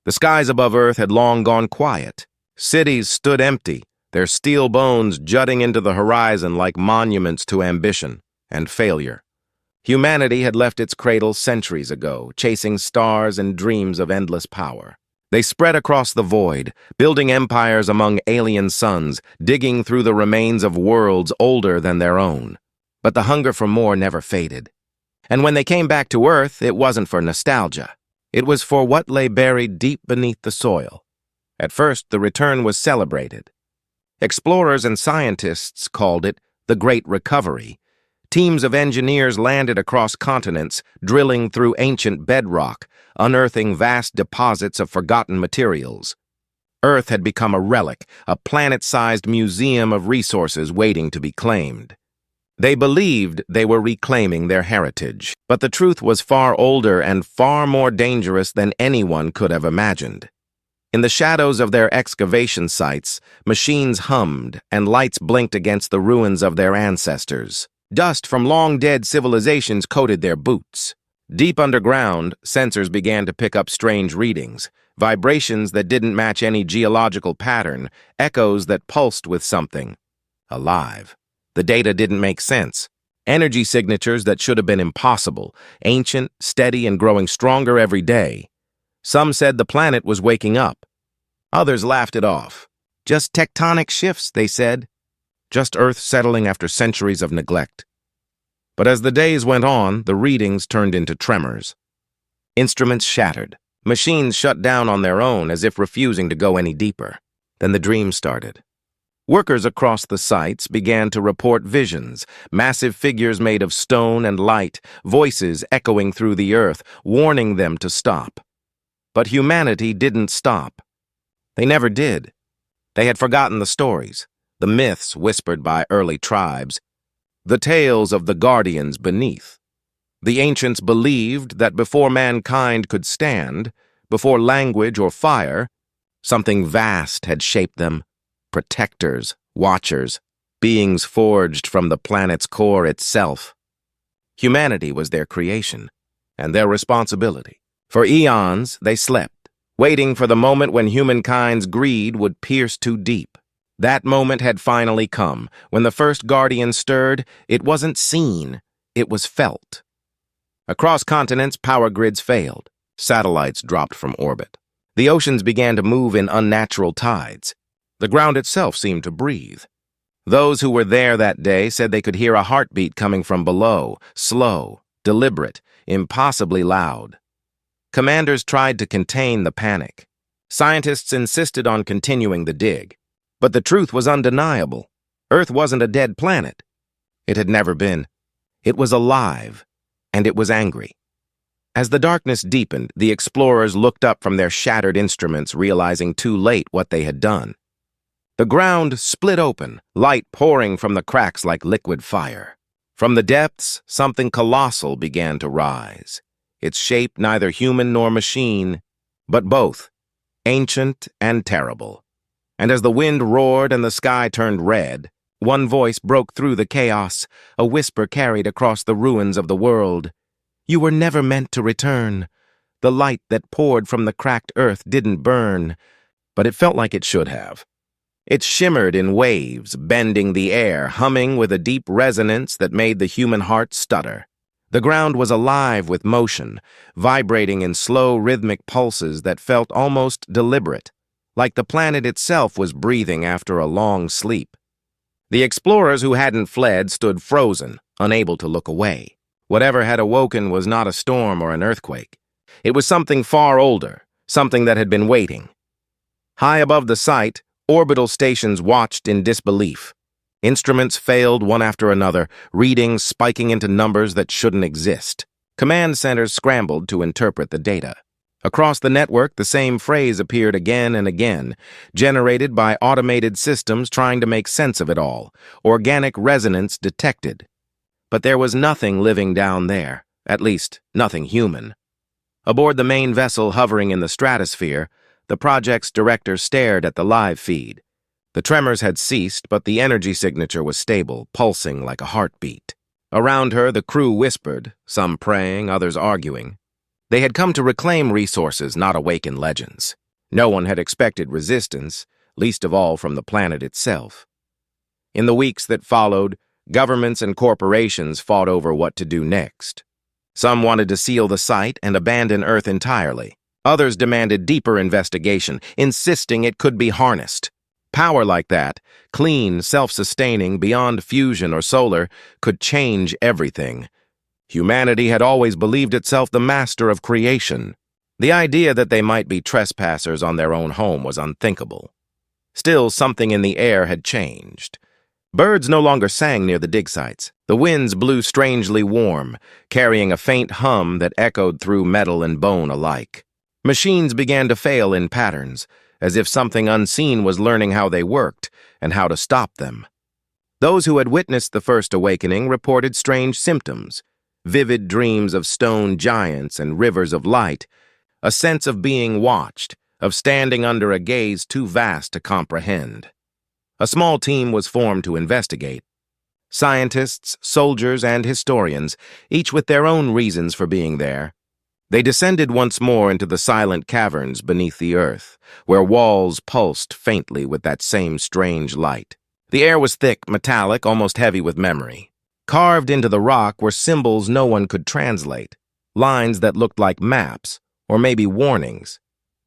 The skies above Earth had long gone quiet. Cities stood empty, their steel bones jutting into the horizon like monuments to ambition and failure. Humanity had left its cradle centuries ago, chasing stars and dreams of endless power. They spread across the void, building empires among alien suns, digging through the remains of worlds older than their own. But the hunger for more never faded. And when they came back to Earth, it wasn't for nostalgia. It was for what lay buried deep beneath the soil. At first, the return was celebrated. Explorers and scientists called it the Great Recovery. Teams of engineers landed across continents, drilling through ancient bedrock, unearthing vast deposits of forgotten materials. Earth had become a relic, a planet-sized museum of resources waiting to be claimed. They believed they were reclaiming their heritage, but the truth was far older and far more dangerous than anyone could have imagined. In the shadows of their excavation sites, machines hummed and lights blinked against the ruins of their ancestors. Dust from long-dead civilizations coated their boots. Deep underground, sensors began to pick up strange readings, vibrations that didn't match any geological pattern, echoes that pulsed with something alive. The data didn't make sense. Energy signatures that should have been impossible, ancient, steady, and growing stronger every day. Some said the planet was waking up. Others laughed it off. Just tectonic shifts, they said. Just Earth settling after centuries of neglect. But as the days went on, the readings turned into tremors. Instruments shattered. Machines shut down on their own as if refusing to go any deeper. Then the dream started. Workers across the sites began to report visions, massive figures made of stone and light, voices echoing through the earth, warning them to stop. But humanity didn't stop. They never did. They had forgotten the stories, the myths whispered by early tribes, the tales of the guardians beneath. The ancients believed that before mankind could stand, before language or fire, something vast had shaped them. Protectors, watchers, beings forged from the planet's core itself. Humanity was their creation, and their responsibility. For eons, they slept, waiting for the moment when humankind's greed would pierce too deep. That moment had finally come. When the first guardian stirred, it wasn't seen, it was felt. Across continents, power grids failed. Satellites dropped from orbit. The oceans began to move in unnatural tides. The ground itself seemed to breathe. Those who were there that day said they could hear a heartbeat coming from below, slow, deliberate, impossibly loud. Commanders tried to contain the panic. Scientists insisted on continuing the dig. But the truth was undeniable. Earth wasn't a dead planet. It had never been. It was alive, and it was angry. As the darkness deepened, the explorers looked up from their shattered instruments, realizing too late what they had done. The ground split open, light pouring from the cracks like liquid fire. From the depths, something colossal began to rise. Its shape neither human nor machine, but both, ancient and terrible. And as the wind roared and the sky turned red, one voice broke through the chaos, a whisper carried across the ruins of the world. You were never meant to return. The light that poured from the cracked earth didn't burn, but it felt like it should have. It shimmered in waves, bending the air, humming with a deep resonance that made the human heart stutter. The ground was alive with motion, vibrating in slow rhythmic pulses that felt almost deliberate, like the planet itself was breathing after a long sleep. The explorers who hadn't fled stood frozen, unable to look away. Whatever had awoken was not a storm or an earthquake. It was something far older, something that had been waiting. High above the site, orbital stations watched in disbelief. Instruments failed one after another, readings spiking into numbers that shouldn't exist. Command centers scrambled to interpret the data. Across the network, the same phrase appeared again and again, generated by automated systems trying to make sense of it all. Organic resonance detected. But there was nothing living down there, at least nothing human. Aboard the main vessel hovering in the stratosphere, the project's director stared at the live feed. The tremors had ceased, but the energy signature was stable, pulsing like a heartbeat. Around her, the crew whispered, some praying, others arguing. They had come to reclaim resources, not awaken legends. No one had expected resistance, least of all from the planet itself. In the weeks that followed, governments and corporations fought over what to do next. Some wanted to seal the site and abandon Earth entirely. Others demanded deeper investigation, insisting it could be harnessed. Power like that, clean, self-sustaining, beyond fusion or solar, could change everything. Humanity had always believed itself the master of creation. The idea that they might be trespassers on their own home was unthinkable. Still, something in the air had changed. Birds no longer sang near the dig sites. The winds blew strangely warm, carrying a faint hum that echoed through metal and bone alike. Machines began to fail in patterns, as if something unseen was learning how they worked and how to stop them. Those who had witnessed the first awakening reported strange symptoms, vivid dreams of stone giants and rivers of light, a sense of being watched, of standing under a gaze too vast to comprehend. A small team was formed to investigate. Scientists, soldiers, and historians, each with their own reasons for being there. They descended once more into the silent caverns beneath the earth, where walls pulsed faintly with that same strange light. The air was thick, metallic, almost heavy with memory. Carved into the rock were symbols no one could translate, lines that looked like maps, or maybe warnings.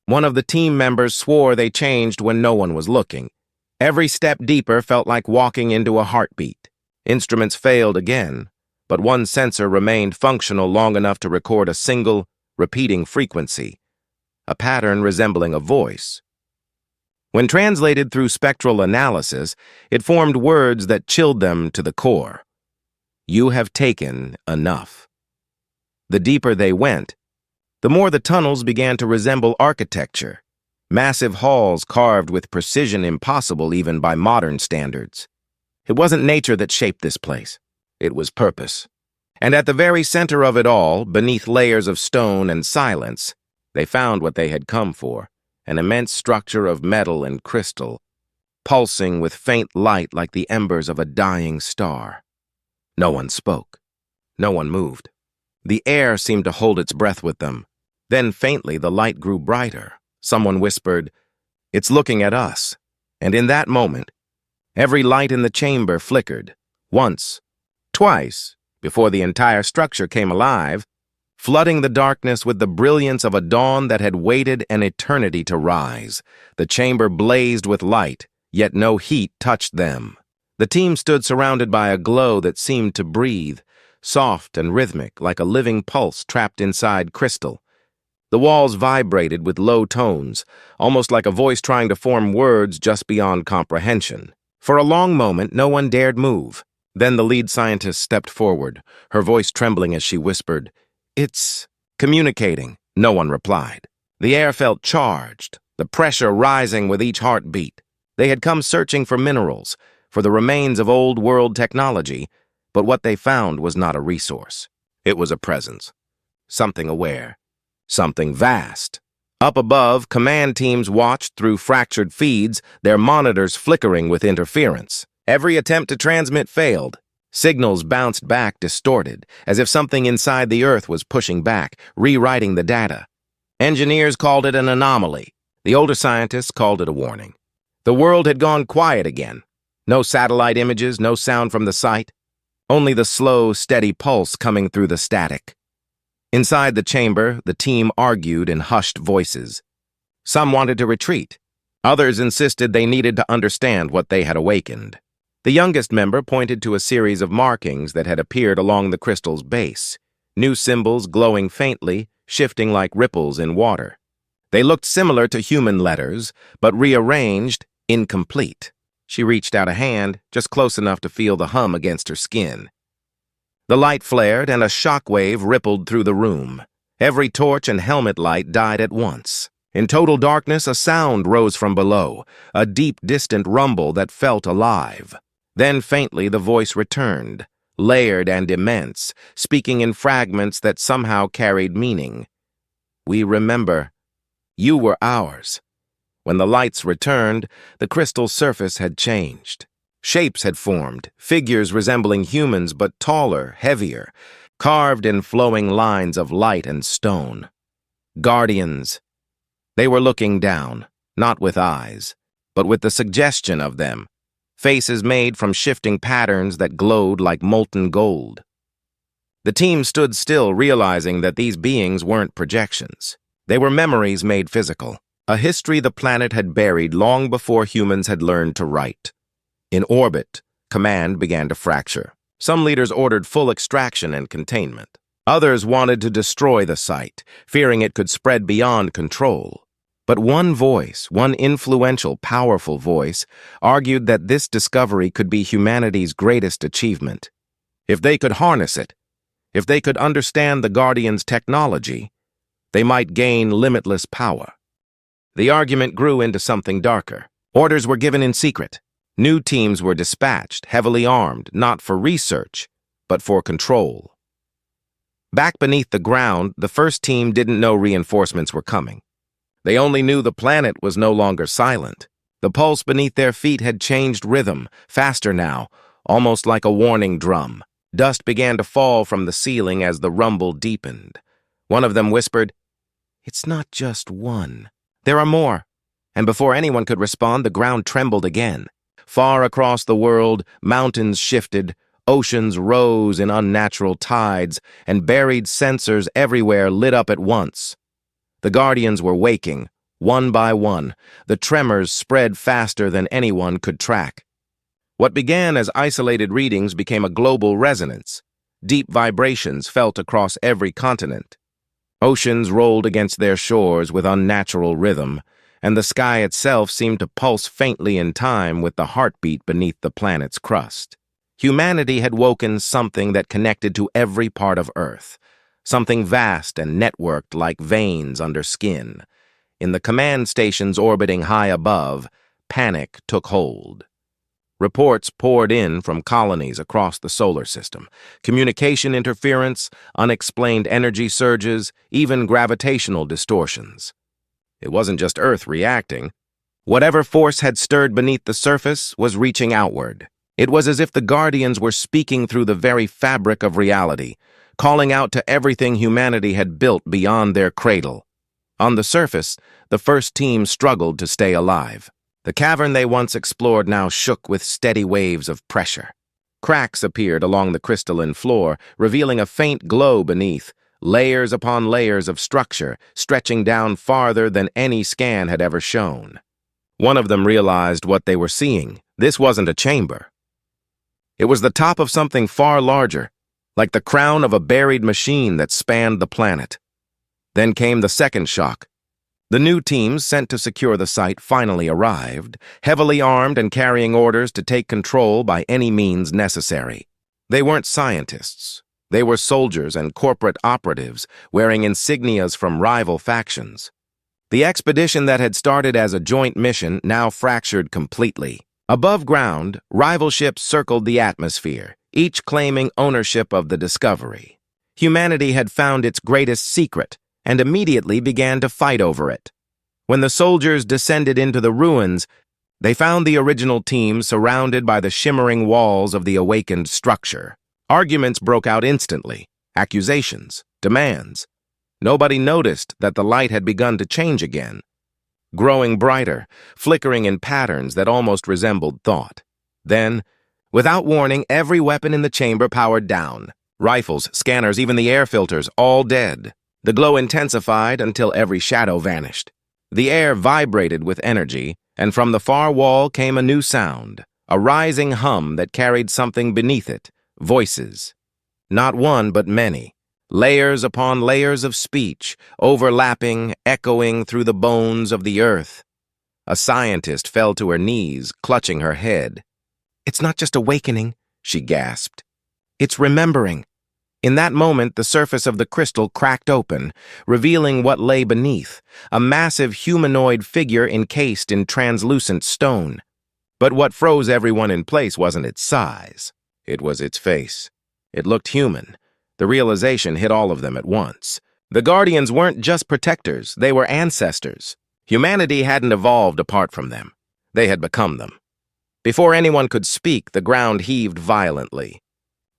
One of the team members swore they changed when no one was looking. Every step deeper felt like walking into a heartbeat. Instruments failed again, but one sensor remained functional long enough to record a single, repeating frequency, a pattern resembling a voice. When translated through spectral analysis, it formed words that chilled them to the core. You have taken enough. The deeper they went, the more the tunnels began to resemble architecture, massive halls carved with precision impossible even by modern standards. It wasn't nature that shaped this place. It was purpose. And at the very center of it all, beneath layers of stone and silence, they found what they had come for, an immense structure of metal and crystal, pulsing with faint light like the embers of a dying star. No one spoke. No one moved. The air seemed to hold its breath with them. Then faintly the light grew brighter. Someone whispered, "It's looking at us." And in that moment, every light in the chamber flickered. Once, twice, before the entire structure came alive, flooding the darkness with the brilliance of a dawn that had waited an eternity to rise. The chamber blazed with light, yet no heat touched them. The team stood surrounded by a glow that seemed to breathe, soft and rhythmic, like a living pulse trapped inside crystal. The walls vibrated with low tones, almost like a voice trying to form words just beyond comprehension. For a long moment, no one dared move. Then the lead scientist stepped forward, her voice trembling as she whispered, "It's communicating." No one replied. The air felt charged, the pressure rising with each heartbeat. They had come searching for minerals, for the remains of old-world technology, but what they found was not a resource. It was a presence, something aware, something vast. Up above, command teams watched through fractured feeds, their monitors flickering with interference. Every attempt to transmit failed. Signals bounced back distorted, as if something inside the Earth was pushing back, rewriting the data. Engineers called it an anomaly. The older scientists called it a warning. The world had gone quiet again. No satellite images, no sound from the site. Only the slow, steady pulse coming through the static. Inside the chamber, the team argued in hushed voices. Some wanted to retreat. Others insisted they needed to understand what they had awakened. The youngest member pointed to a series of markings that had appeared along the crystal's base, new symbols glowing faintly, shifting like ripples in water. They looked similar to human letters, but rearranged, incomplete. She reached out a hand, just close enough to feel the hum against her skin. The light flared, and a shockwave rippled through the room. Every torch and helmet light died at once. In total darkness, a sound rose from below, a deep, distant rumble that felt alive. Then faintly the voice returned, layered and immense, speaking in fragments that somehow carried meaning. "We remember. You were ours." When the lights returned, the crystal surface had changed. Shapes had formed, figures resembling humans but taller, heavier, carved in flowing lines of light and stone. Guardians. They were looking down, not with eyes, but with the suggestion of them, faces made from shifting patterns that glowed like molten gold. The team stood still, realizing that these beings weren't projections. They were memories made physical, a history the planet had buried long before humans had learned to write. In orbit, command began to fracture. Some leaders ordered full extraction and containment. Others wanted to destroy the site, fearing it could spread beyond control. But one voice, one influential, powerful voice, argued that this discovery could be humanity's greatest achievement. If they could harness it, if they could understand the Guardians' technology, they might gain limitless power. The argument grew into something darker. Orders were given in secret. New teams were dispatched, heavily armed, not for research, but for control. Back beneath the ground, the first team didn't know reinforcements were coming. They only knew the planet was no longer silent. The pulse beneath their feet had changed rhythm, faster now, almost like a warning drum. Dust began to fall from the ceiling as the rumble deepened. One of them whispered, "It's not just one. There are more." And before anyone could respond, the ground trembled again. Far across the world, mountains shifted, oceans rose in unnatural tides, and buried sensors everywhere lit up at once. The Guardians were waking, one by one. The tremors spread faster than anyone could track. What began as isolated readings became a global resonance. Deep vibrations felt across every continent. Oceans rolled against their shores with unnatural rhythm, and the sky itself seemed to pulse faintly in time with the heartbeat beneath the planet's crust. Humanity had woken something that connected to every part of Earth, something vast and networked like veins under skin. In the command stations orbiting high above, panic took hold. Reports poured in from colonies across the solar system. Communication interference, unexplained energy surges, even gravitational distortions. It wasn't just Earth reacting. Whatever force had stirred beneath the surface was reaching outward. It was as if the Guardians were speaking through the very fabric of reality, calling out to everything humanity had built beyond their cradle. On the surface, the first team struggled to stay alive. The cavern they once explored now shook with steady waves of pressure. Cracks appeared along the crystalline floor, revealing a faint glow beneath, layers upon layers of structure, stretching down farther than any scan had ever shown. One of them realized what they were seeing. This wasn't a chamber. It was the top of something far larger, like the crown of a buried machine that spanned the planet. Then came the second shock. The new teams sent to secure the site finally arrived, heavily armed and carrying orders to take control by any means necessary. They weren't scientists. They were soldiers and corporate operatives wearing insignias from rival factions. The expedition that had started as a joint mission now fractured completely. Above ground, rival ships circled the atmosphere, each claiming ownership of the discovery. Humanity had found its greatest secret and immediately began to fight over it. When the soldiers descended into the ruins, they found the original team surrounded by the shimmering walls of the awakened structure. Arguments broke out instantly, accusations, demands. Nobody noticed that the light had begun to change again, growing brighter, flickering in patterns that almost resembled thought. Then, without warning, every weapon in the chamber powered down. Rifles, scanners, even the air filters, all dead. The glow intensified until every shadow vanished. The air vibrated with energy, and from the far wall came a new sound, a rising hum that carried something beneath it, voices. Not one, but many. Layers upon layers of speech, overlapping, echoing through the bones of the earth. A scientist fell to her knees, clutching her head. "It's not just awakening," she gasped. "It's remembering." In that moment, the surface of the crystal cracked open, revealing what lay beneath, a massive humanoid figure encased in translucent stone. But what froze everyone in place wasn't its size. It was its face. It looked human. The realization hit all of them at once. The Guardians weren't just protectors, they were ancestors. Humanity hadn't evolved apart from them. They had become them. Before anyone could speak, the ground heaved violently.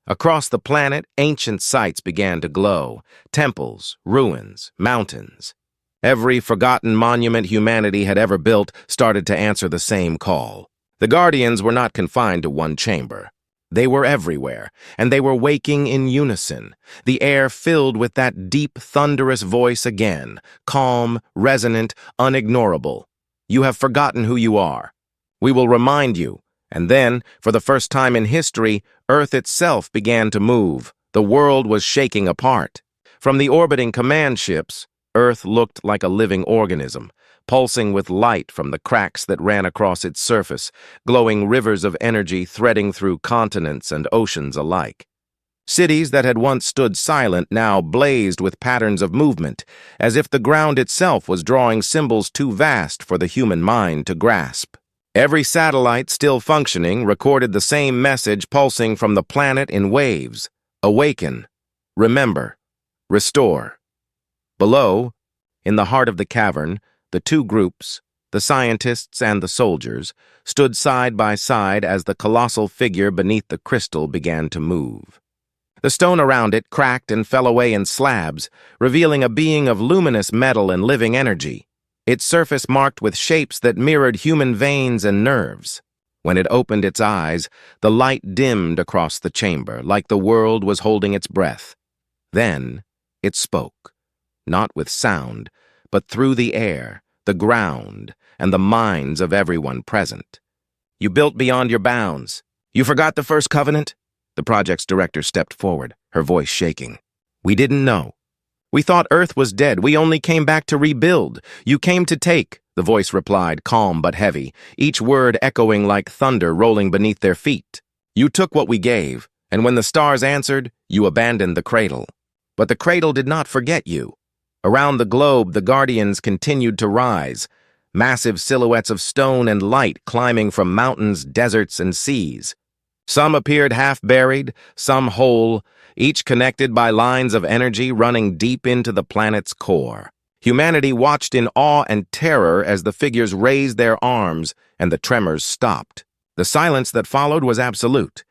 Across the planet, ancient sites began to glow. Temples, ruins, mountains. Every forgotten monument humanity had ever built started to answer the same call. The Guardians were not confined to one chamber. They were everywhere, and they were waking in unison, the air filled with that deep, thunderous voice again, calm, resonant, unignorable. You have forgotten who you are. We will remind you. And then, for the first time in history, Earth itself began to move. The world was shaking apart. From the orbiting command ships, Earth looked like a living organism, pulsing with light from the cracks that ran across its surface, glowing rivers of energy threading through continents and oceans alike. Cities that had once stood silent now blazed with patterns of movement, as if the ground itself was drawing symbols too vast for the human mind to grasp. Every satellite still functioning recorded the same message pulsing from the planet in waves. Awaken. Remember. Restore. Below, in the heart of the cavern, the two groups, the scientists and the soldiers, stood side by side as the colossal figure beneath the crystal began to move. The stone around it cracked and fell away in slabs, revealing a being of luminous metal and living energy, its surface marked with shapes that mirrored human veins and nerves. When it opened its eyes, the light dimmed across the chamber, like the world was holding its breath. Then it spoke, not with sound, but through the air, the ground, and the minds of everyone present. You built beyond your bounds. You forgot the first covenant? The project's director stepped forward, her voice shaking. We didn't know. We thought Earth was dead. We only came back to rebuild. You came to take, the voice replied, calm but heavy, each word echoing like thunder rolling beneath their feet. You took what we gave, and when the stars answered, you abandoned the cradle. But the cradle did not forget you. Around the globe, the Guardians continued to rise, massive silhouettes of stone and light climbing from mountains, deserts, and seas. Some appeared half-buried, some whole, each connected by lines of energy running deep into the planet's core. Humanity watched in awe and terror as the figures raised their arms and the tremors stopped. The silence that followed was absolute.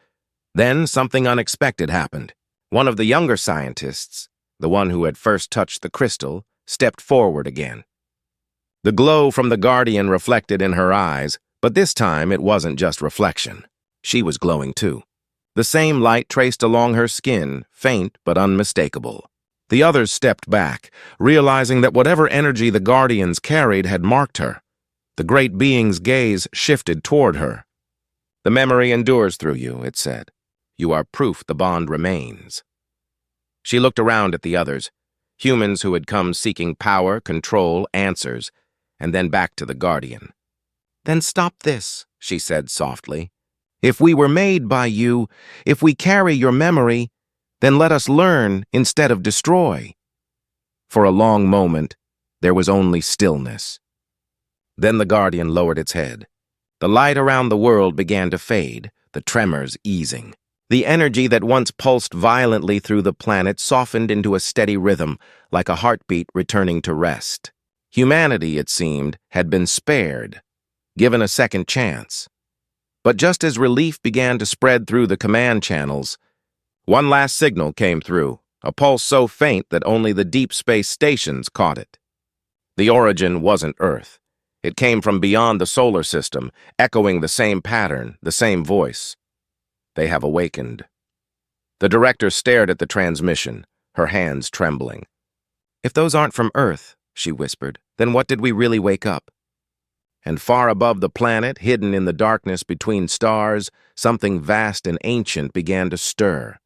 Then something unexpected happened. One of the younger scientists, the one who had first touched the crystal, stepped forward again. The glow from the Guardian reflected in her eyes, but this time it wasn't just reflection. She was glowing too. The same light traced along her skin, faint but unmistakable. The others stepped back, realizing that whatever energy the Guardians carried had marked her. The great being's gaze shifted toward her. The memory endures through you, it said. You are proof the bond remains. She looked around at the others, humans who had come seeking power, control, answers, and then back to the Guardian. Then stop this, she said softly. If we were made by you, if we carry your memory, then let us learn instead of destroy. For a long moment, there was only stillness. Then the Guardian lowered its head. The light around the world began to fade, the tremors easing. The energy that once pulsed violently through the planet softened into a steady rhythm, like a heartbeat returning to rest. Humanity, it seemed, had been spared, given a second chance. But just as relief began to spread through the command channels, one last signal came through, a pulse so faint that only the deep space stations caught it. The origin wasn't Earth. It came from beyond the solar system, echoing the same pattern, the same voice. They have awakened. The director stared at the transmission, her hands trembling. If those aren't from Earth, she whispered, then what did we really wake up? And far above the planet, hidden in the darkness between stars, something vast and ancient began to stir,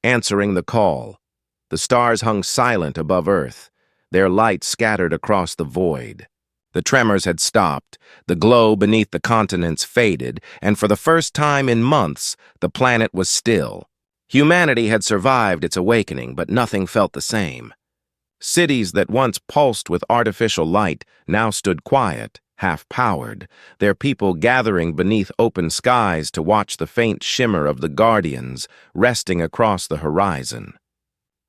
answering the call. The stars hung silent above Earth, their light scattered across the void. The tremors had stopped, the glow beneath the continents faded, and for the first time in months, the planet was still. Humanity had survived its awakening, but nothing felt the same. Cities that once pulsed with artificial light now stood quiet, half-powered, their people gathering beneath open skies to watch the faint shimmer of the Guardians resting across the horizon.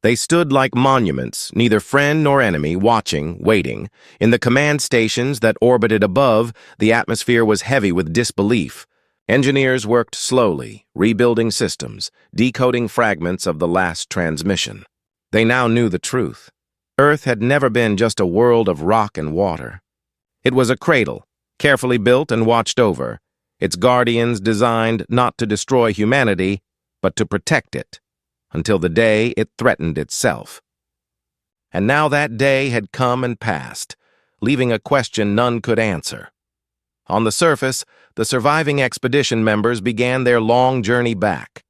They stood like monuments, neither friend nor enemy, watching, waiting. In the command stations that orbited above, the atmosphere was heavy with disbelief. Engineers worked slowly, rebuilding systems, decoding fragments of the last transmission. They now knew the truth. Earth had never been just a world of rock and water. It was a cradle, carefully built and watched over, its guardians designed not to destroy humanity, but to protect it, until the day it threatened itself. And now that day had come and passed, leaving a question none could answer. On the surface, the surviving expedition members began their long journey back.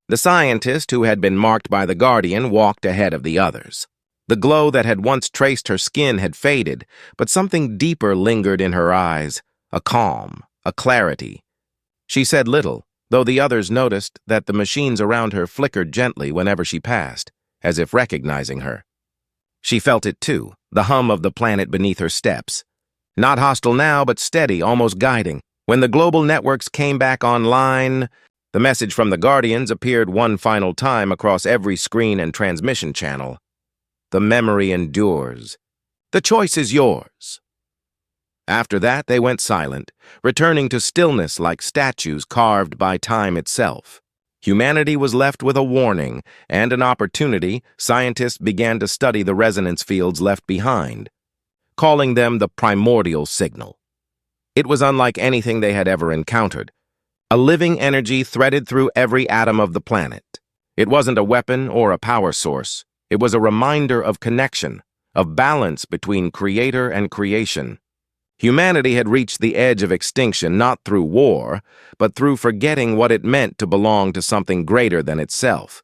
The scientist who had been marked by the Guardian walked ahead of the others. The glow that had once traced her skin had faded, but something deeper lingered in her eyes, a calm, a clarity. She said little, though the others noticed that the machines around her flickered gently whenever she passed, as if recognizing her. She felt it too, the hum of the planet beneath her steps. Not hostile now, but steady, almost guiding. When the global networks came back online, the message from the Guardians appeared one final time across every screen and transmission channel. The memory endures. The choice is yours. After that, they went silent, returning to stillness like statues carved by time itself. Humanity was left with a warning and an opportunity. Scientists began to study the resonance fields left behind, calling them the primordial signal. It was unlike anything they had ever encountered. A living energy threaded through every atom of the planet. It wasn't a weapon or a power source. It was a reminder of connection, of balance between creator and creation. Humanity had reached the edge of extinction not through war, but through forgetting what it meant to belong to something greater than itself.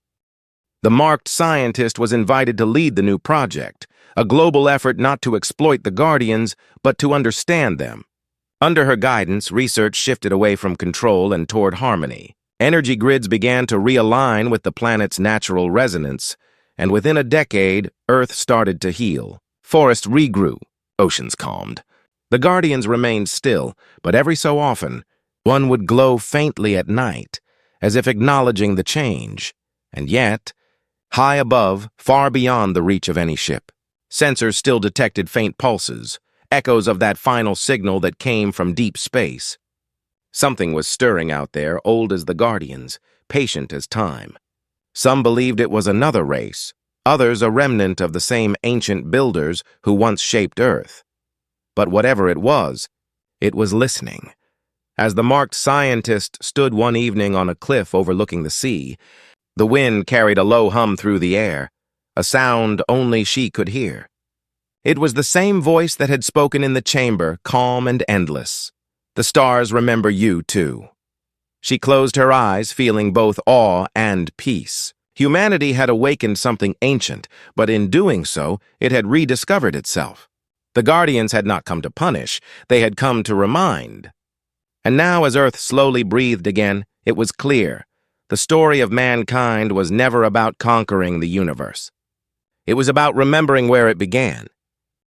The marked scientist was invited to lead the new project, a global effort not to exploit the Guardians, but to understand them. Under her guidance, research shifted away from control and toward harmony. Energy grids began to realign with the planet's natural resonance, and within a decade, Earth started to heal. Forests regrew, oceans calmed. The Guardians remained still, but every so often, one would glow faintly at night, as if acknowledging the change. And yet, high above, far beyond the reach of any ship, sensors still detected faint pulses, echoes of that final signal that came from deep space. Something was stirring out there, old as the Guardians, patient as time. Some believed it was another race, others a remnant of the same ancient builders who once shaped Earth. But whatever it was listening. As the marked scientist stood one evening on a cliff overlooking the sea, the wind carried a low hum through the air, a sound only she could hear. It was the same voice that had spoken in the chamber, calm and endless. The stars remember you, too. She closed her eyes, feeling both awe and peace. Humanity had awakened something ancient, but in doing so, it had rediscovered itself. The Guardians had not come to punish, they had come to remind. And now, as Earth slowly breathed again, it was clear. The story of mankind was never about conquering the universe. It was about remembering where it began,